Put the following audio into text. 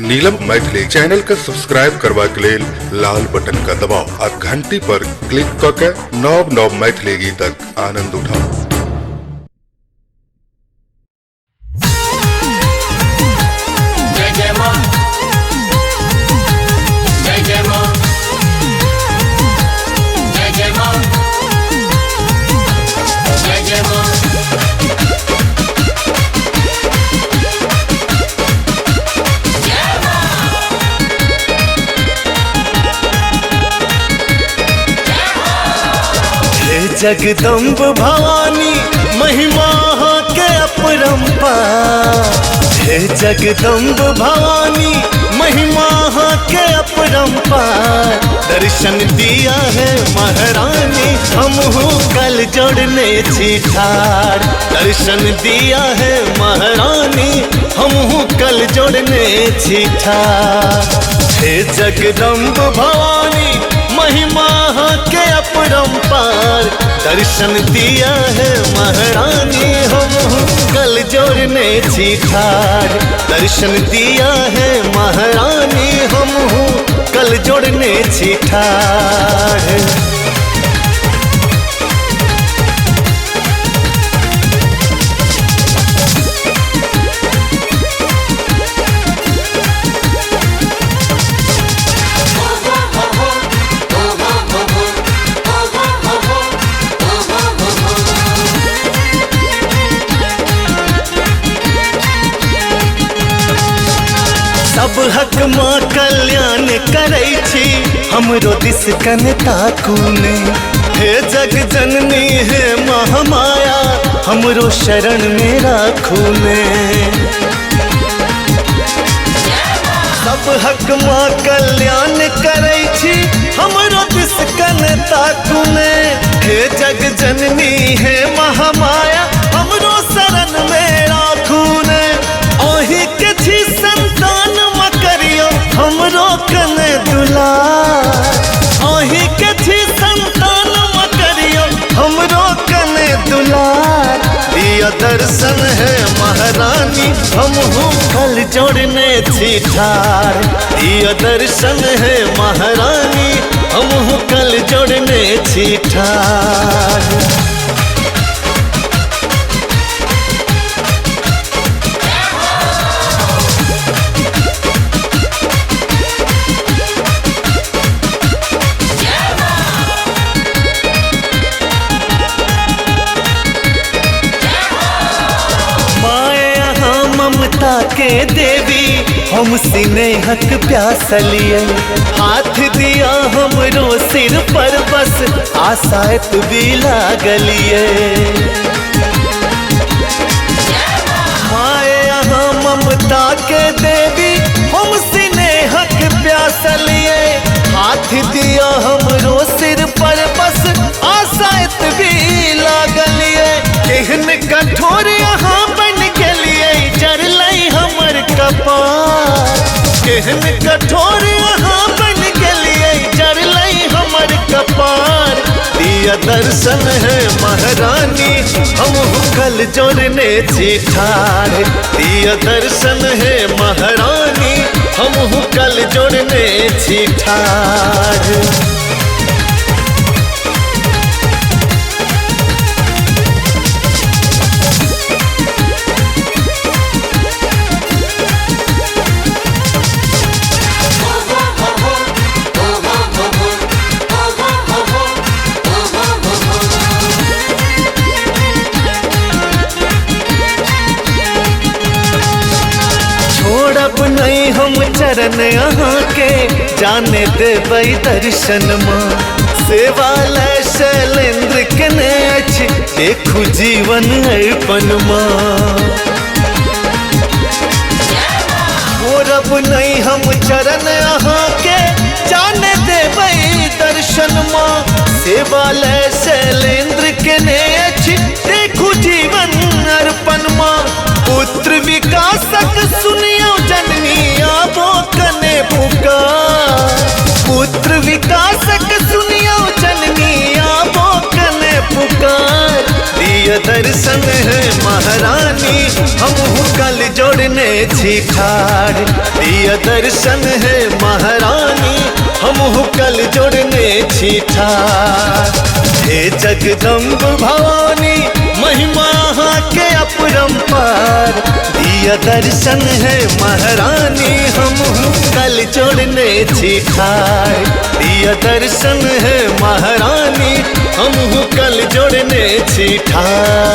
नीलम Maithili channel का subscribe करबा के लेल लाल बटन का दबाव आ घंटी पर क्लिक क के नव नव मैथिली गीतक आनंद उठाओ। जगदम्ब भवानी महिमा के अपरंपार, हे जगदम्ब भवानी महिमा के अपरंपार। दर्शन दिया है महारानी हमहू कल जोड़ने छिठार। दर्शन दिया है महारानी हमहू कल जोड़ने छिठार। हे जगदम्ब भवानी महिमा के अपरंपार। दर्शन दिया है महारानी हम कल जोड़ने छिठार। दर्शन दिया है महारानी हम कल जोड़ने छिठार। सब हक माँ कल्याण करै छी हमरो दिस कन ताकुने। हे जग जननी हे महामाया हमरो शरण में राखुने। सब हक माँ कल्याण करै छी हमरो दिस कन ताकुने। हे जग जननी हे महामाया हमरो शरण में राखुने। ओही के छी संतान हमरो कने दुलार। ओही के छी संतान करियो हमरो कने दुलार। दिया दर्शन है महारानी हमहू कल जोड़ने छिठार। दिया दर्शन है महारानी हमहू कल जोड़ने छिठार। के देवी हम स्नेहक प्यासलिए। हाथ दिया हमरो सिर पर बस आशायत भी लागलिए। माए यहाँ ममता के देवी हम स्नेहक प्यासलिए। हाथ दिया हमरो सिर पर बस आशायत भी लागलिए। केहन कठोर यहाँ बन गेलिए जरलई हमर कपार। केहन कठोर यहाँ बन गेलिए जरलई हमर कपार। दिया दर्शन है महारानी हम कल जोड़ने छिठार। दिया दर्शन है महारानी हम कल जोड़ने छिठार। छोड़ब नहीं हम चरण यहाँ के जाने देबै दर्शन माँ। सेवा लय शैलेंद्र के नेछ देखू जीवन अर्पण माँ। छोड़ब नहीं हम चरण यहाँ के जाने देबै दर्शन माँ। सेवा लय शैलेंद्र के नेछ देखू जीवन अर्पण माँ। पुत्र विकासक सुनियो जननी आबो कने पुकार। पुत्र विकासक सुनियो जननी आबो कने पुकार। दिया दर्शन है महारानी हम कल जोड़ने छी ठाड़ दिया दर्शन है महारानी हम कल जोड़ने छी ठाड़ हे जगदम्ब भवानी महिमा के अपरंपार दिया दर्शन है महारानी हम कल जोड़ने छी ठाड़ दिया दर्शन है महारानी हम कल जोड़ने छी ठाड़